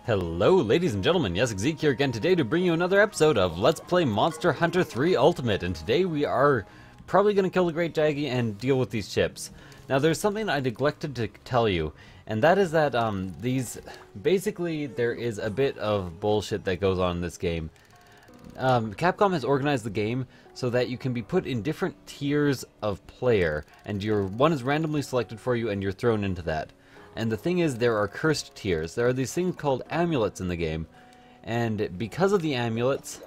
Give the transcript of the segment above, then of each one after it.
Hello ladies and gentlemen, Yessik here again today to bring you another episode of Let's Play Monster Hunter 3 Ultimate, and today we are probably going to kill the Great Jaggy and deal with these chips. Now there's something I neglected to tell you, and that is that basically there is a bit of bullshit that goes on in this game. Capcom has organized the game so that you can be put in different tiers of player, and one is randomly selected for you and you're thrown into that. And the thing is, there are cursed tiers. There are these things called amulets in the game, and because of the amulets,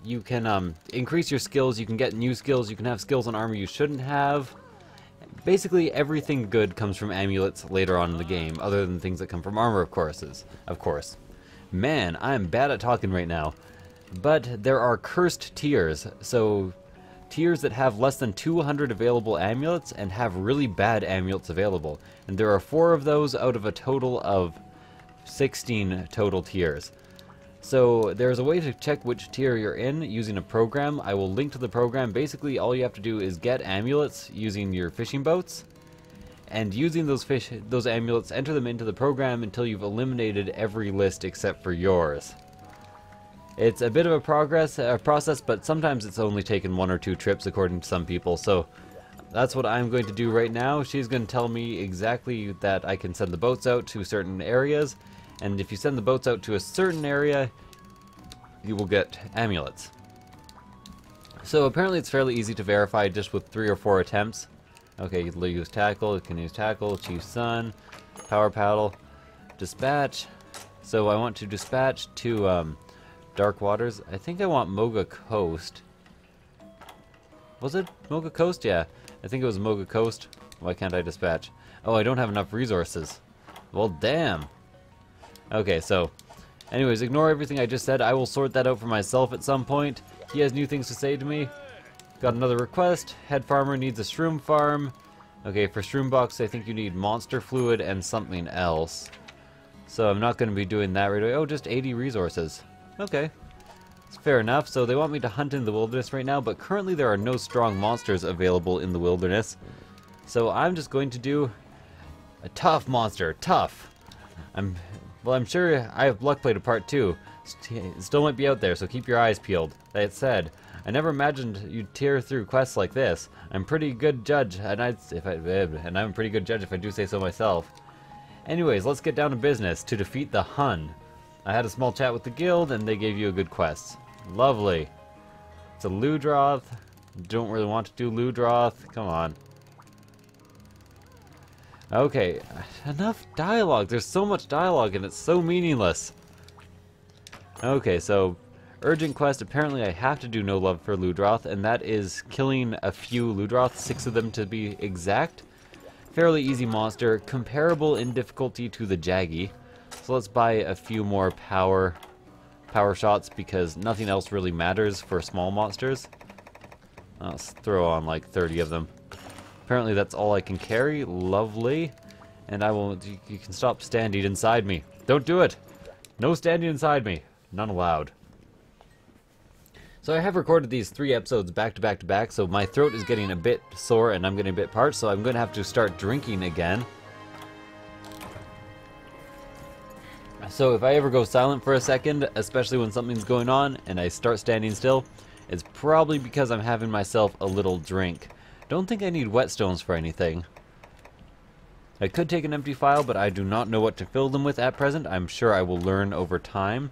you can increase your skills, you can get new skills, you can have skills on armor you shouldn't have. Basically, everything good comes from amulets later on in the game, other than things that come from armor, of course. Man, I'm bad at talking right now. But there are cursed tiers, so tiers that have less than 200 available amulets and have really bad amulets available. And there are 4 of those out of a total of 16 total tiers. So there's a way to check which tier you're in using a program. I will link to the program. Basically all you have to do is get amulets using your fishing boats, and using those amulets, enter them into the program until you've eliminated every list except for yours. It's a bit of a process, but sometimes it's only taken 1 or 2 trips according to some people, so that's what I'm going to do right now. She's going to tell me exactly that I can send the boats out to certain areas, and if you send the boats out to a certain area, you will get amulets. So apparently it's fairly easy to verify just with 3 or 4 attempts. Okay, you can use tackle, Chief's Son, power paddle, dispatch. So I want to dispatch to Dark Waters. I think I want Moga Coast. Was it Moga Coast? Yeah, I think it was Moga Coast. Why can't I dispatch? Oh, I don't have enough resources. Well, damn. Okay, so anyways, ignore everything I just said. I will sort that out for myself at some point. He has new things to say to me. Got another request. Head farmer needs a shroom farm. Okay, for shroom box, I think you need monster fluid and something else. So I'm not going to be doing that right away. Oh, just 80 resources. Okay, it's fair enough. So they want me to hunt in the wilderness right now, but currently there are no strong monsters available in the wilderness. So I'm just going to do a tough monster. Tough. I'm sure I have Luck Plate Part 2. Still might be out there, so keep your eyes peeled. That said, I never imagined you'd tear through quests like this. I'm a pretty good judge, and I'm a pretty good judge if I do say so myself. Anyways, let's get down to business to defeat the Hun. I had a small chat with the guild, and they gave you a good quest. Lovely. It's a Ludroth. Don't really want to do Ludroth. Come on. Okay, enough dialogue. There's so much dialogue, and it's so meaningless. Okay, so urgent quest. Apparently I have to do No Love for Ludroth, and that is killing a few Ludroth, 6 of them to be exact. Fairly easy monster, comparable in difficulty to the Jaggy. So let's buy a few more power shots because nothing else really matters for small monsters. Let's throw on like 30 of them. Apparently that's all I can carry. Lovely. And you can stop standing inside me. Don't do it! No standing inside me. None allowed. So I have recorded these 3 episodes back to back to back, so my throat is getting a bit sore and I'm getting a bit parched, so I'm going to have to start drinking again. So if I ever go silent for a second, especially when something's going on and I start standing still, it's probably because I'm having myself a little drink. Don't think I need whetstones for anything. I could take an empty file, but I do not know what to fill them with at present. I'm sure I will learn over time.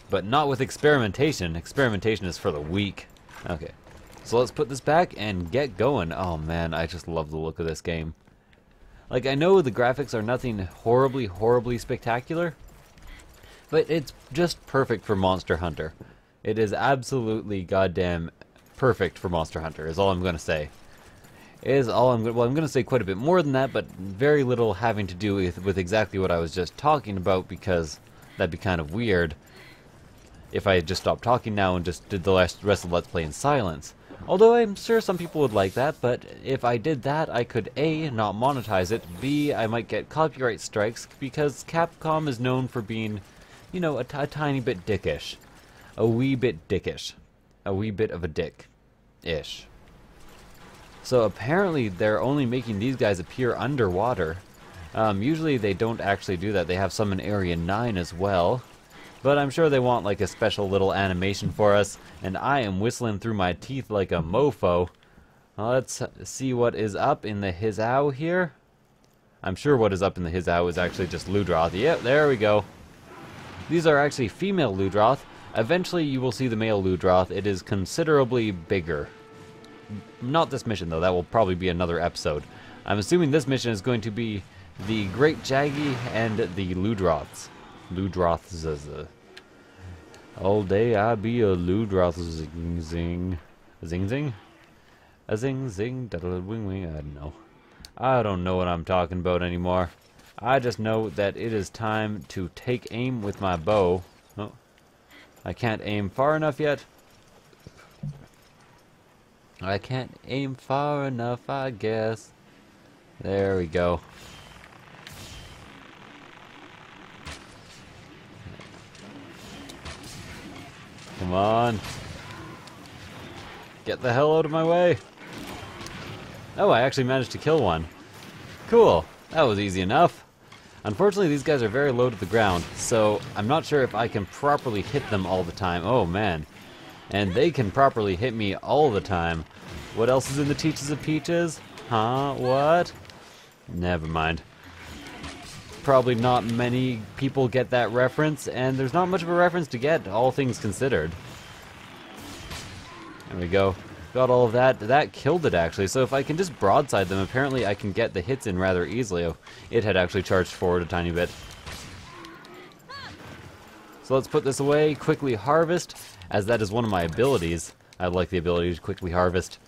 But not with experimentation. Experimentation is for the weak. Okay, so let's put this back and get going. Oh man, I just love the look of this game. Like, I know the graphics are nothing horribly spectacular, but it's just perfect for Monster Hunter. It is absolutely goddamn perfect for Monster Hunter, is all I'm going to say. Well, I'm going to say quite a bit more than that, but very little having to do with exactly what I was just talking about, because that'd be kind of weird if I just stopped talking now and just did the rest of the Let's Play in silence. Although I'm sure some people would like that, but if I did that, I could A, not monetize it, B, I might get copyright strikes, because Capcom is known for being, you know, a tiny bit dickish. A wee bit dickish. A wee bit of a dick-ish. So apparently they're only making these guys appear underwater. Usually they don't actually do that. They have some in Area 9 as well. But I'm sure they want like a special little animation for us. And I am whistling through my teeth like a mofo. Let's see what is up in the Hizao here. I'm sure what is up in the Hizao is actually just Ludroth. Yep, there we go. These are actually female Ludroth. Eventually you will see the male Ludroth. It is considerably bigger. Not this mission though, that will probably be another episode. I'm assuming this mission is going to be the Great Jaggy and the Ludroths. Ludroths. All day I be a Ludroth zing zing. Zing zing? A zing zing, da da wing wing, I don't know. I don't know what I'm talking about anymore. I just know that it is time to take aim with my bow. Oh, I can't aim far enough yet. I can't aim far enough, I guess. There we go. Come on. Get the hell out of my way. Oh, I actually managed to kill one. Cool. That was easy enough. Unfortunately, these guys are very low to the ground, so I'm not sure if I can properly hit them all the time. Oh, man. And they can properly hit me all the time. What else is in the Teaches of Peaches? Huh? What? Never mind. Probably not many people get that reference, and there's not much of a reference to get, all things considered. There we go. Got all of that. That killed it, actually. So if I can just broadside them, apparently I can get the hits in rather easily. Oh, it had actually charged forward a tiny bit. So let's put this away. Quickly harvest, as that is one of my abilities. I like the ability to quickly harvest.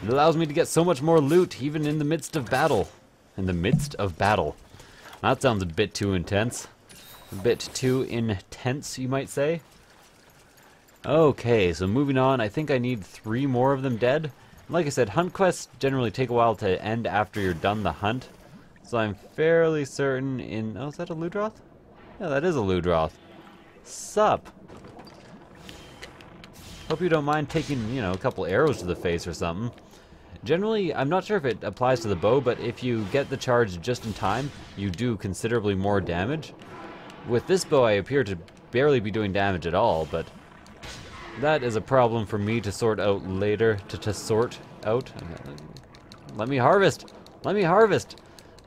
It allows me to get so much more loot, even in the midst of battle. In the midst of battle. That sounds a bit too intense. A bit too intense, you might say. Okay, so moving on, I think I need 3 more of them dead. Like I said, hunt quests generally take a while to end after you're done the hunt. So I'm fairly certain in... Oh, is that a Ludroth? Yeah, that is a Ludroth. Sup? Hope you don't mind taking, you know, a couple arrows to the face or something. Generally, I'm not sure if it applies to the bow, but if you get the charge just in time, you do considerably more damage. With this bow, I appear to barely be doing damage at all, but that is a problem for me to sort out later. To sort out. Let me harvest! Let me harvest!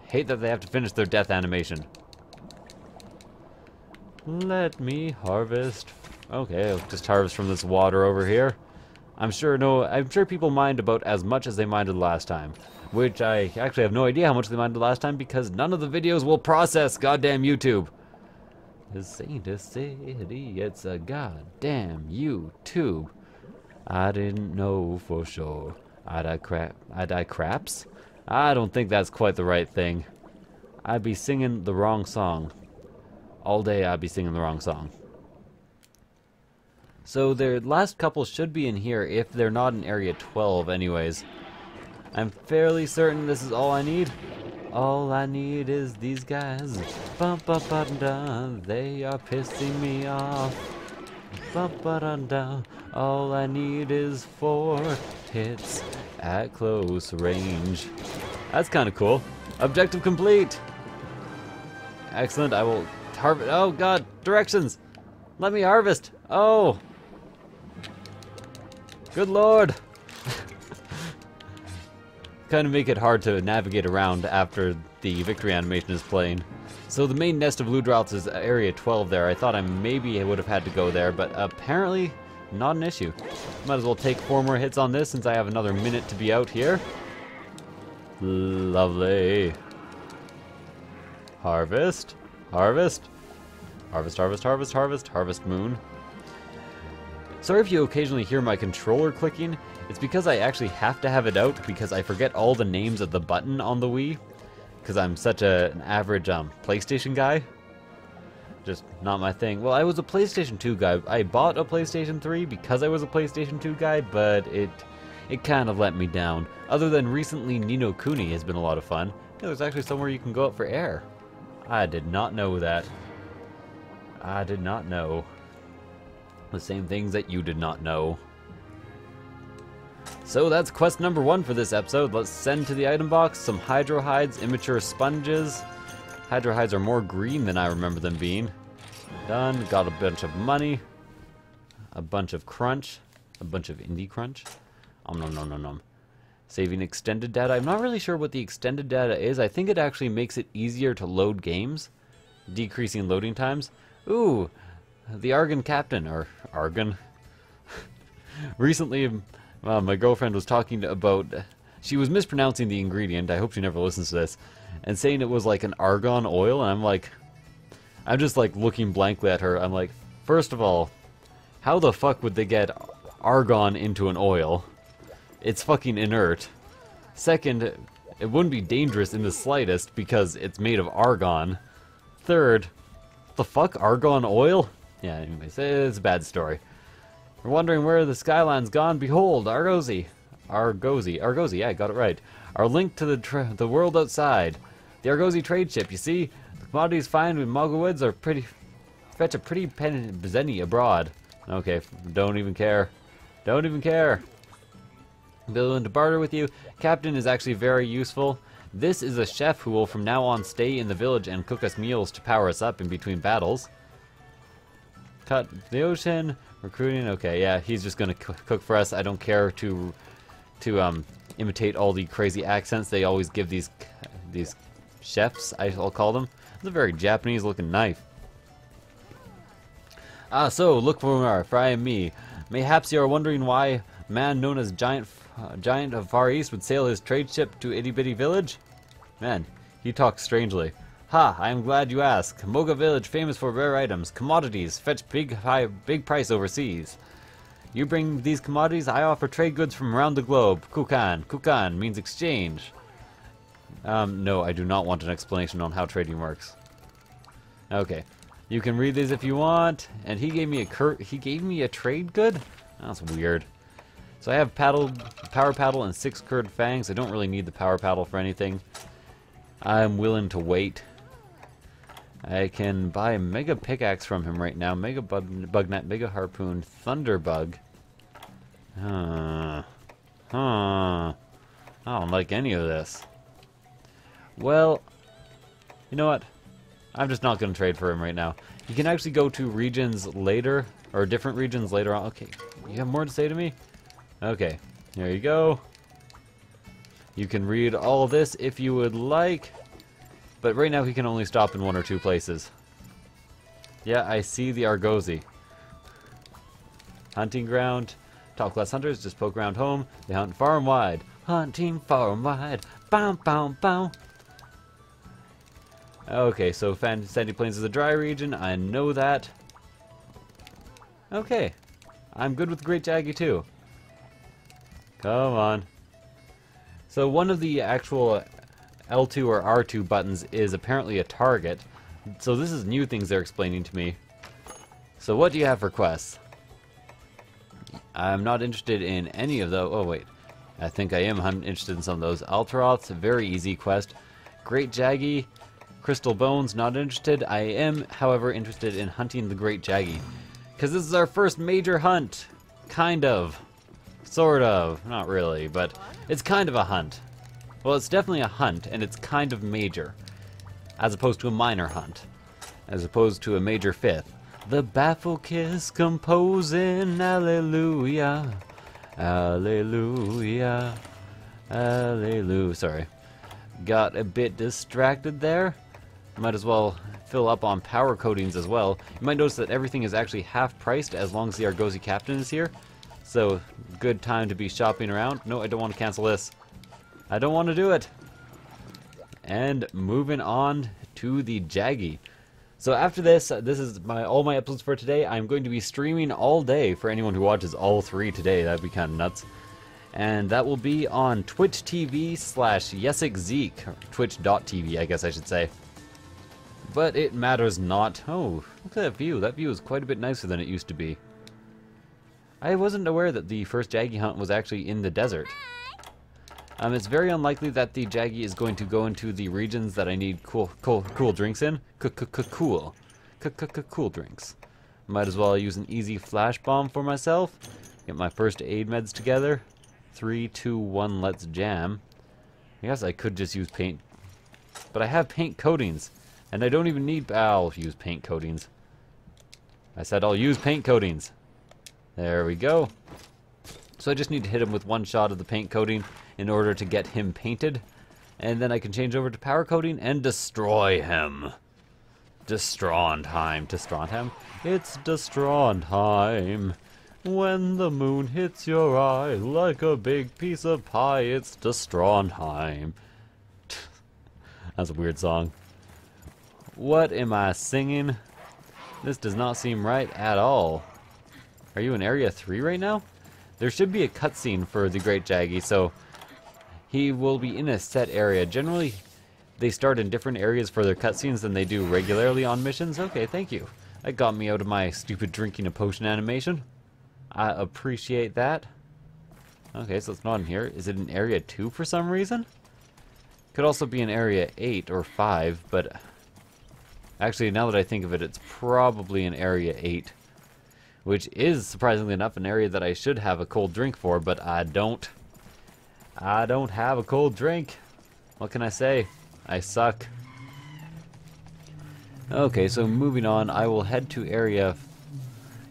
Hate that they have to finish their death animation. Let me harvest. Okay, I'll just harvest from this water over here. I'm sure people mind about as much as they minded last time. Which I actually have no idea how much they minded last time because none of the videos will process goddamn YouTube. This ain't a city, it's a goddamn YouTube. I didn't know for sure. I die craps? I don't think that's quite the right thing. I'd be singing the wrong song. All day I'd be singing the wrong song. So their last couple should be in here if they're not in Area 12 anyways. I'm fairly certain this is all I need. All I need is these guys. Bum ba ba da, they are pissing me off. Bum ba da da. All I need is 4 hits at close range. That's kind of cool. Objective complete. Excellent. I will harvest. Oh god, directions. Let me harvest. Oh. Good lord. Kind of make it hard to navigate around after the victory animation is playing. So the main nest of Ludroths is Area 12 there. I thought I maybe would have had to go there, but apparently not an issue. Might as well take 4 more hits on this since I have another minute to be out here. Lovely. Harvest. Harvest. Harvest, harvest, harvest, harvest. Harvest moon. Sorry if you occasionally hear my controller clicking. It's because I actually have to have it out because I forget all the names of the button on the Wii. Because I'm such an average PlayStation guy. Just not my thing. Well, I was a PlayStation 2 guy. I bought a PlayStation 3 because I was a PlayStation 2 guy, but it kind of let me down. Other than recently, Ni no Kuni has been a lot of fun. Yeah, there's actually somewhere you can go up for air. I did not know that. I did not know. The same things that you did not know. So that's quest number 1 for this episode. Let's send to the item box some hydro hides, immature sponges, Hydra hides are more green than I remember them being. Done. Got a bunch of money. A bunch of crunch. A bunch of indie crunch. Nom nom nom nom. Saving extended data. I'm not really sure what the extended data is. I think it actually makes it easier to load games, decreasing loading times. Ooh, the Argon captain, or Argon. Recently, my girlfriend was talking about, she was mispronouncing the ingredient, I hope she never listens to this, and saying it was like an argon oil, and I'm just like looking blankly at her. I'm like, first of all, how the fuck would they get argon into an oil? It's fucking inert. Second, it wouldn't be dangerous in the slightest because it's made of argon. Third, the fuck, argon oil? Yeah, anyways, it's a bad story. We're wondering where the skyline's gone. Behold, Argosy, yeah, I got it right. Our link to the world outside. The Argosy trade ship, you see? The commodities found in moga woods are fetch a pretty penny abroad. Okay, don't even care. Don't even care. Willing to barter with you. Captain is actually very useful. This is a chef who will from now on stay in the village and cook us meals to power us up in between battles. Cut the ocean. Recruiting. Okay, yeah, he's just gonna cook for us. I don't care to imitate all the crazy accents they always give these chefs, I'll call them. It's a very Japanese looking knife. Ah, so look for I am me. Mayhaps you are wondering why a man known as Giant of Far East would sail his trade ship to Itty Bitty Village? Man, he talks strangely. Ha, I am glad you ask. Moga Village famous for rare items, commodities, fetch big price overseas. You bring these commodities, I offer trade goods from around the globe. Kukan. Kukan means exchange. No, I do not want an explanation on how trading works. Okay. You can read these if you want. And he gave me a trade good? That's weird. So I have power paddle and 6 curved fangs. I don't really need the power paddle for anything. I'm willing to wait. I can buy a mega pickaxe from him right now. Mega bug net, mega harpoon, thunderbug. I don't like any of this. Well, you know what? I'm just not going to trade for him right now. You can actually go to regions later, or different regions later on. Okay, you have more to say to me? Okay, there you go. You can read all of this if you would like. But right now he can only stop in 1 or 2 places. Yeah, I see the Argosy. Hunting ground. Top class hunters just poke around home. They hunt far and wide. Hunting far and wide. Bow, bow, bow. Okay, so Sandy Plains is a dry region. I know that. Okay. I'm good with Great Jaggy too. Come on. So one of the actual L2 or R2 buttons is apparently a target. So this is new things they're explaining to me. So what do you have for quests? I'm not interested in any of those. Oh wait, I think I am. I'm interested in some of those. Altaroth's a very easy quest. Great Jaggy, Crystal Bones, not interested. I am, however, interested in hunting the Great Jaggy. Because this is our first major hunt. Kind of. Sort of. Not really, but it's kind of a hunt. Well, it's definitely a hunt, and it's kind of major. As opposed to a minor hunt. As opposed to a major 5th. The baffle kiss composing, hallelujah. Hallelujah. Hallelujah. Sorry. Got a bit distracted there. Might as well fill up on power coatings as well. You might notice that everything is actually half priced as long as the Argosy captain is here. So, good time to be shopping around. No, I don't want to cancel this. I don't want to do it. And moving on to the Jaggy. So after this, this is all my episodes for today. I'm going to be streaming all day for anyone who watches all 3 today. That'd be kind of nuts. And that will be on Twitch TV/YessikZeek. Twitch.tv, I guess I should say. But it matters not. Oh, look at that view. That view is quite a bit nicer than it used to be. I wasn't aware that the first Jaggy hunt was actually in the desert. It's very unlikely that the Jaggy is going to go into the regions that I need cool drinks in. Cool drinks. Might as well use an easy flash bomb for myself. Get my first aid meds together. 3, 2, 1, let's jam. I guess I could just use paint. But I have paint coatings. And I don't even need... I'll use paint coatings. I said I'll use paint coatings. There we go. So I just need to hit him with one shot of the paint coating in order to get him painted. And then I can change over to power coating and destroy him. Destroy time. It's destroy time. When the moon hits your eye like a big piece of pie, it's destroy time. That's a weird song. What am I singing? This does not seem right at all. Are you in Area 3 right now? There should be a cutscene for the Great Jaggy, so he will be in a set area. Generally, they start in different areas for their cutscenes than they do regularly on missions. Okay, thank you. That got me out of my stupid drinking a potion animation. I appreciate that. Okay, so it's not in here. Is it in Area 2 for some reason? Could also be in Area 8 or 5, but... Actually, now that I think of it, it's probably in Area 8. Which is, surprisingly enough, an area that I should have a cold drink for, but I don't. I don't have a cold drink. What can I say? I suck. Okay, so moving on, I will head to Area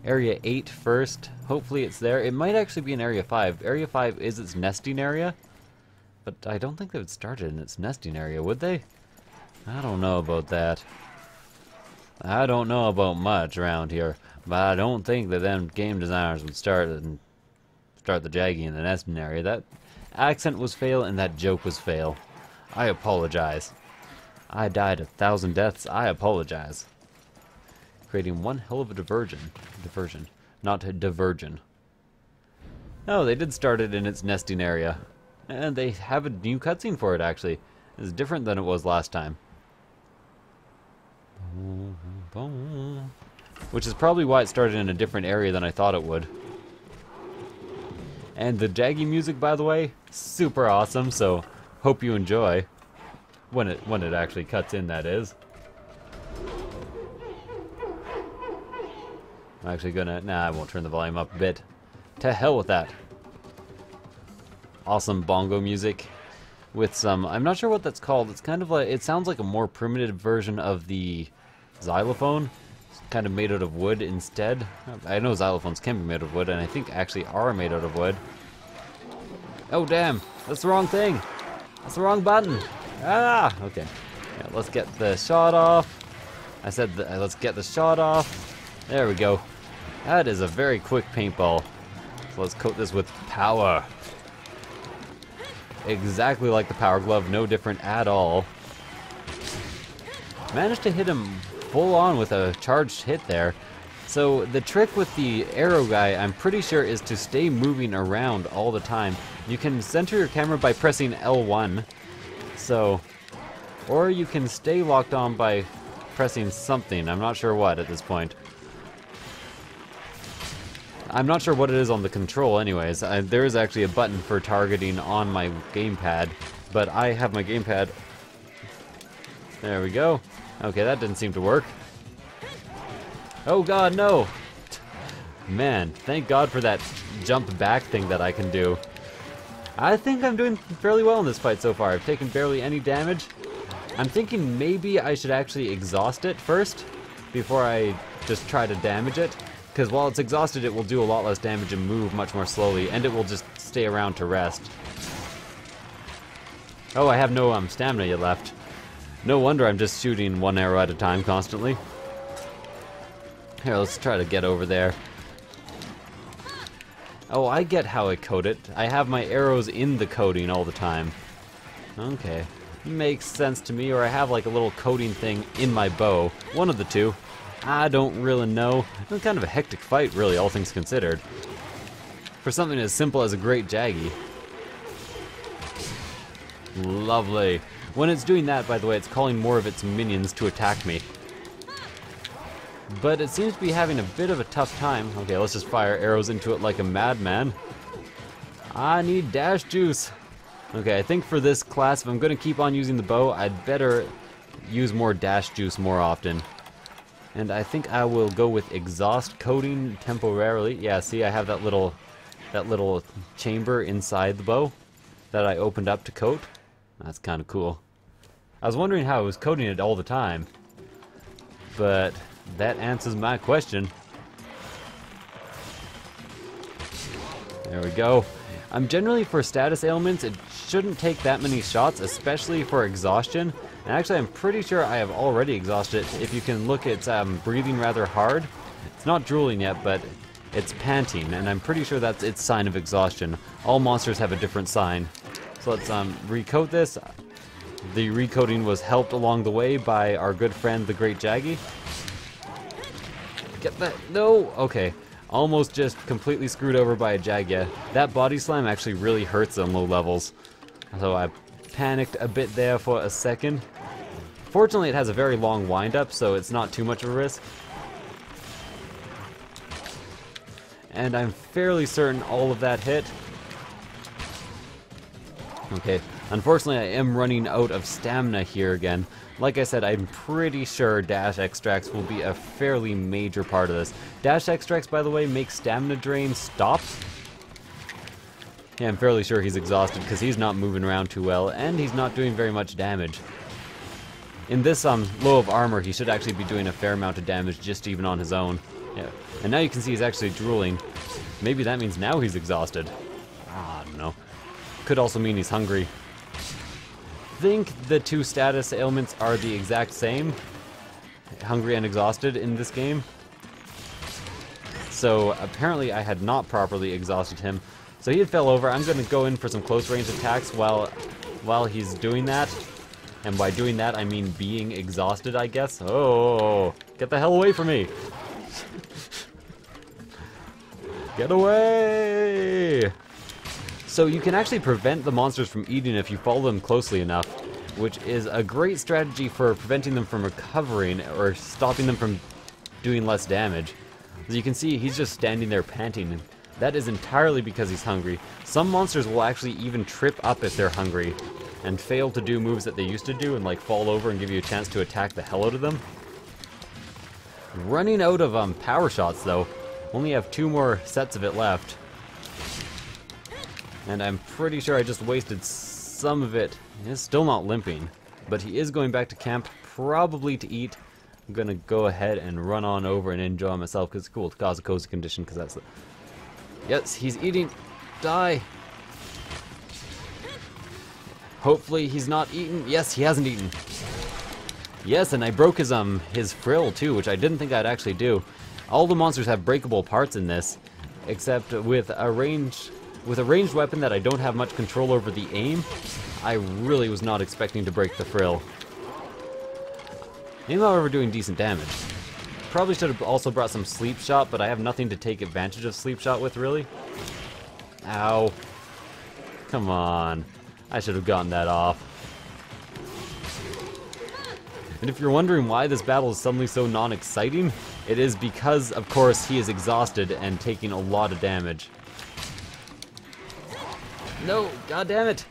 8 first. Hopefully it's there. It might actually be in Area 5. Area 5 is its nesting area, but I don't think they would start it in its nesting area, would they? I don't know about that. I don't know about much around here, but I don't think that them game designers would start the Jaggy in the nesting area. That accent was fail and that joke was fail. I apologize. I died 1,000 deaths. I apologize. Creating one hell of a diversion. Not a diversion. Oh, they did start it in its nesting area. And they have a new cutscene for it, actually. It's different than it was last time. Which is probably why it started in a different area than I thought it would. And the Jaggy music, by the way, super awesome, so hope you enjoy. When it actually cuts in, that is. I'm actually gonna... Nah, I won't turn the volume up a bit. To hell with that. Awesome bongo music with some... I'm not sure what that's called. It's kind of like... It sounds like a more primitive version of the xylophone. It's kind of made out of wood instead. I know xylophones can be made of wood, and I think actually are made out of wood. Oh, damn. That's the wrong thing. That's the wrong button. Ah! Okay. Yeah, let's get the shot off. I said let's get the shot off. There we go. That is a very quick paintball. So let's coat this with power. Exactly like the power glove, no different at all. Managed to hit him full on with a charged hit there. So the trick with the arrow guy, I'm pretty sure, is to stay moving around all the time. You can center your camera by pressing L1. So, or you can stay locked on by pressing something. I'm not sure what at this point. I'm not sure what it is on the control anyways. There is actually a button for targeting on my gamepad, but I have my gamepad. There we go. Okay, that didn't seem to work. Oh god, no! Man, thank god for that jump back thing that I can do. I think I'm doing fairly well in this fight so far. I've taken barely any damage. I'm thinking maybe I should actually exhaust it first before I just try to damage it. Because while it's exhausted, it will do a lot less damage and move much more slowly, and it will just stay around to rest. Oh, I have no stamina yet left. No wonder I'm just shooting one arrow at a time constantly. Here, let's try to get over there. Oh, I get how I coat it. I have my arrows in the coating all the time. Okay. Makes sense to me, or I have like a little coating thing in my bow. One of the two. I don't really know. It's kind of a hectic fight, really, all things considered. For something as simple as a Great Jaggy. Lovely. When it's doing that, by the way, it's calling more of its minions to attack me. But it seems to be having a bit of a tough time. Okay, let's just fire arrows into it like a madman. I need dash juice. Okay, I think for this class, if I'm going to keep on using the bow, I'd better use more dash juice more often. And I think I will go with exhaust coating temporarily. Yeah, see, I have that little chamber inside the bow that I opened up to coat. That's kind of cool. I was wondering how I was coating it all the time. but that answers my question. There we go. Generally for status ailments, it shouldn't take that many shots, especially for exhaustion. And actually, I'm pretty sure I have already exhausted it. If you can look, it's breathing rather hard. It's not drooling yet, but it's panting, and I'm pretty sure that's its sign of exhaustion. All monsters have a different sign. So let's recoat this. The recoating was helped along the way by our good friend, the Great Jaggy. Get that? No! Okay. Almost just completely screwed over by a Jagya. That body slam actually really hurts on low levels. So I panicked a bit there for a second. Fortunately, it has a very long wind-up, so it's not too much of a risk. And I'm fairly certain all of that hit. Okay, unfortunately I am running out of stamina here again. Like I said, I'm pretty sure dash extracts will be a fairly major part of this. Dash extracts, by the way, make stamina drain stop. Yeah, I'm fairly sure he's exhausted because he's not moving around too well, and he's not doing very much damage. In this low of armor, he should actually be doing a fair amount of damage just even on his own. Yeah, and now you can see he's actually drooling. Maybe that means now he's exhausted. I don't know. Could also mean he's hungry. I think the two status ailments are the exact same, hungry and exhausted, in this game. So apparently I had not properly exhausted him. So he had fell over. I'm going to go in for some close range attacks while he's doing that. And by doing that, I mean being exhausted, I guess. Oh, get the hell away from me. Get away! So you can actually prevent the monsters from eating if you follow them closely enough, which is a great strategy for preventing them from recovering or stopping them from doing less damage. As you can see, he's just standing there panting. That is entirely because he's hungry. Some monsters will actually even trip up if they're hungry and fail to do moves that they used to do and like fall over and give you a chance to attack the hell out of them. Running out of power shots though. Only have 2 more sets of it left. And I'm pretty sure I just wasted some of it. He's still not limping, but he is going back to camp, probably to eat. I'm gonna go ahead and run on over and enjoy myself because it's cool to cause a cozy condition because that's the... Yes, he's eating. Die. Hopefully he's not eaten. Yes, he hasn't eaten. Yes, and I broke his frill too, which I didn't think I'd actually do. All the monsters have breakable parts in this, except with a ranged weapon that I don't have much control over the aim, I really was not expecting to break the frill. I am, however, doing decent damage. Probably should have also brought some sleep shot, but I have nothing to take advantage of sleep shot with, really. Ow. Come on. I should have gotten that off. And if you're wondering why this battle is suddenly so non-exciting, it is because, of course, he is exhausted and taking a lot of damage. No! God damn it!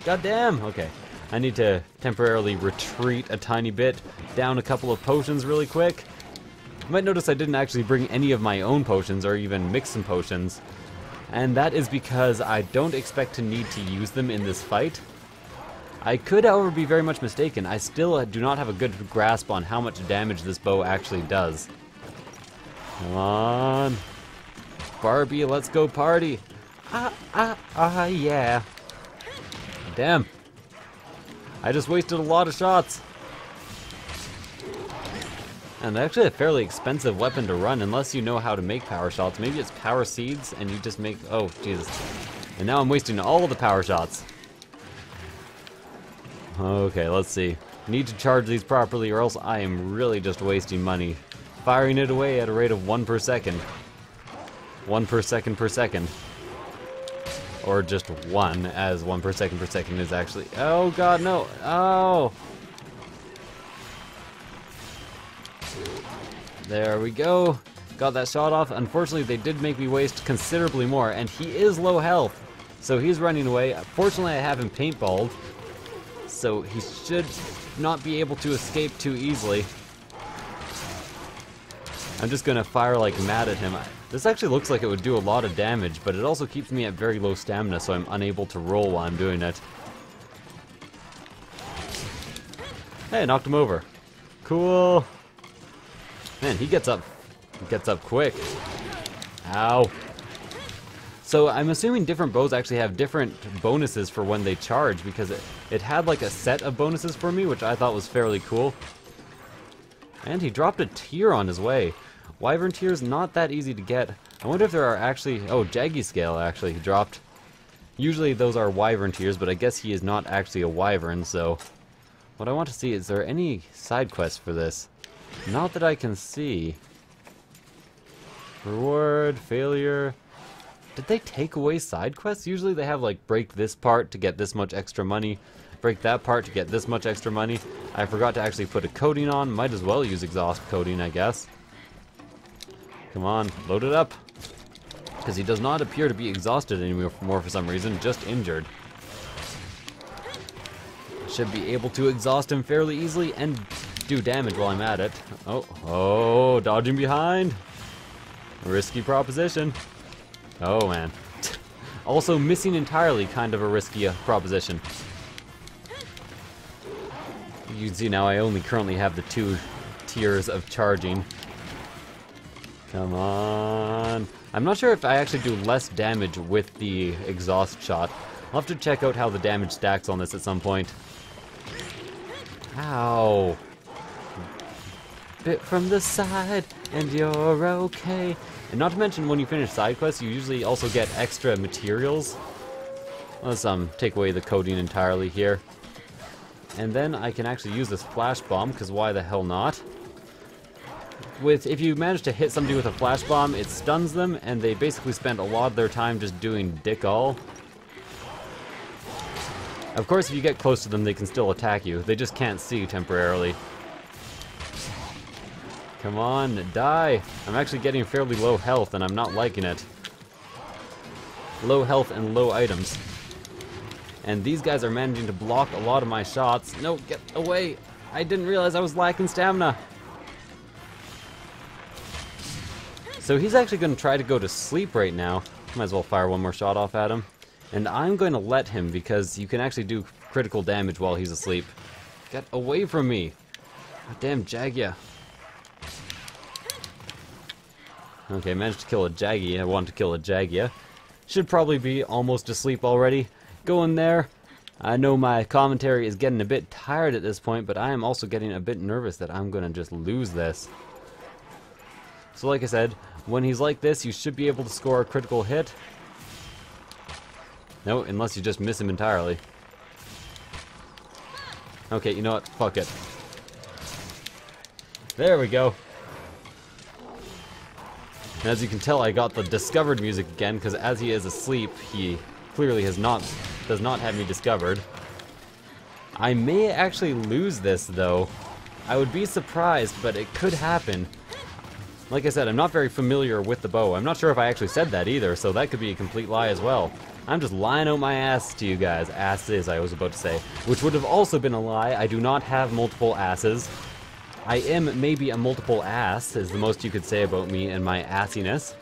God damn! Okay. I need to temporarily retreat a tiny bit, down a couple of potions really quick. You might notice I didn't actually bring any of my own potions or even mix some potions. And that is because I don't expect to need to use them in this fight. I could, however, be very much mistaken. I still do not have a good grasp on how much damage this bow actually does. Come on. Barbie, let's go party. Yeah. Damn. I just wasted a lot of shots. And actually a fairly expensive weapon to run unless you know how to make power shots. Maybe it's power seeds and you just make... Oh, Jesus. And now I'm wasting all of the power shots. Okay, let's see. Need to charge these properly or else I am really just wasting money. Firing it away at a rate of 1 per second. 1 per second per second. Or just 1, as 1 per second is actually... Oh god, no! Oh! There we go. Got that shot off. Unfortunately, they did make me waste considerably more, and he is low health. So he's running away. Fortunately, I have him paintballed. So he should not be able to escape too easily. I'm just gonna fire like mad at him. This actually looks like it would do a lot of damage, but it also keeps me at very low stamina, so I'm unable to roll while I'm doing it. Hey, knocked him over. Cool. Man, he gets up quick. Ow. So I'm assuming different bows actually have different bonuses for when they charge, because it had like a set of bonuses for me, which I thought was fairly cool. And he dropped a tear on his way. Wyvern tears, not that easy to get. I wonder if there are actually... Oh, Jaggy Scale actually he dropped. Usually those are Wyvern tears, but I guess he is not actually a Wyvern, so... What I want to see, is there any side quests for this? Not that I can see. Reward, failure... Did they take away side quests? Usually they have like break this part to get this much extra money, break that part to get this much extra money. I forgot to actually put a coating on. Might as well use exhaust coating, I guess. Come on, load it up. Because he does not appear to be exhausted anymore for some reason, just injured. Should be able to exhaust him fairly easily and do damage while I'm at it. Oh, dodging behind. Risky proposition. Oh man. Also missing entirely, kind of a risky proposition. You can see now I only currently have the 2 tiers of charging. Come on. I'm not sure if I actually do less damage with the exhaust shot. I'll have to check out how the damage stacks on this at some point. Ow. Bit from the side and you're okay. And not to mention, when you finish side quests, you usually also get extra materials. Let's take away the coating entirely here. And then I can actually use this flash bomb, because why the hell not? If you manage to hit somebody with a flash bomb, it stuns them, and they basically spend a lot of their time just doing dick all. Of course, if you get close to them, they can still attack you. They just can't see you temporarily. Come on, die! I'm actually getting fairly low health, and I'm not liking it. Low health and low items. And these guys are managing to block a lot of my shots. No, get away! I didn't realize I was lacking stamina. So he's actually going to try to go to sleep right now. Might as well fire one more shot off at him. And I'm going to let him, because you can actually do critical damage while he's asleep. Get away from me! God damn Jagia. Okay, managed to kill a Jaggy. I want to kill a Jagia. Should probably be almost asleep already. Go in there. I know my commentary is getting a bit tired at this point, but I am also getting a bit nervous that I'm going to just lose this. So like I said, when he's like this, you should be able to score a critical hit. No, unless you just miss him entirely. Okay, you know what? Fuck it. There we go. And as you can tell, I got the discovered music again, because as he is asleep, he clearly does not have me discovered. I may actually lose this, though. I would be surprised, but it could happen. Like I said, I'm not very familiar with the bow. I'm not sure if I actually said that either, so that could be a complete lie as well. I'm just lying out my ass to you guys. Asses, I was about to say. Which would have also been a lie. I do not have multiple asses. I am maybe a multiple ass, is the most you could say about me and my assiness.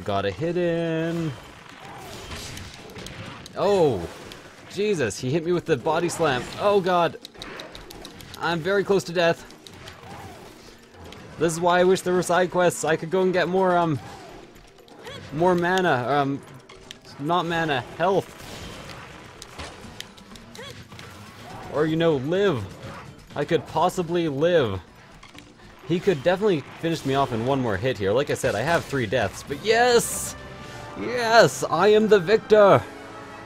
Got a hit in. Oh, Jesus, he hit me with the body slam. Oh god. I'm very close to death. This is why I wish there were side quests. I could go and get more mana, not mana, health. Or, you know, live. I could possibly live. He could definitely finish me off in one more hit here. Like I said, I have 3 deaths, but yes! Yes, I am the victor!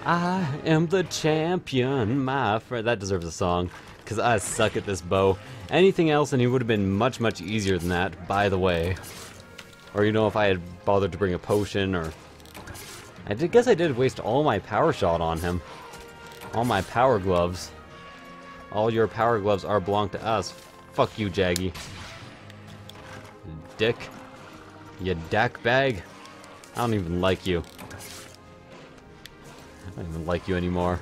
I am the champion, my friend. That deserves a song, because I suck at this bow. Anything else and he would have been much, much easier than that, by the way. Or, you know, if I had bothered to bring a potion, or... guess I did waste all my power shot on him. All my power gloves. All your power gloves belong to us. Fuck you, Jaggy. Dick. You dack bag. I don't even like you. I don't even like you anymore.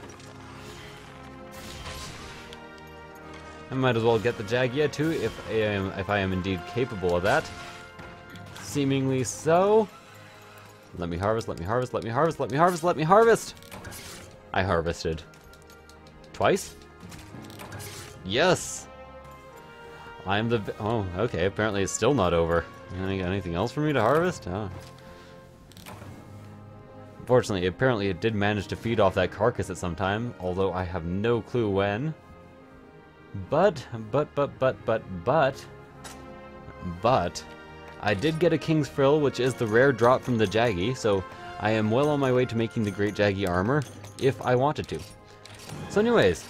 I might as well get the Jagia too, if I am indeed capable of that. Seemingly so. Let me harvest, let me harvest, let me harvest, let me harvest, let me harvest! I harvested. Twice? Yes! I'm the... Oh, okay, apparently it's still not over. Anything else for me to harvest? Oh. Unfortunately, apparently it did manage to feed off that carcass at some time, although I have no clue when. But, I did get a King's Frill, which is the rare drop from the Jaggy, so I am well on my way to making the Great Jaggy armor, if I wanted to. So anyways,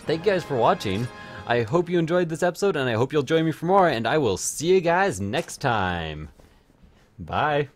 thank you guys for watching. I hope you enjoyed this episode, and I hope you'll join me for more, and I will see you guys next time. Bye.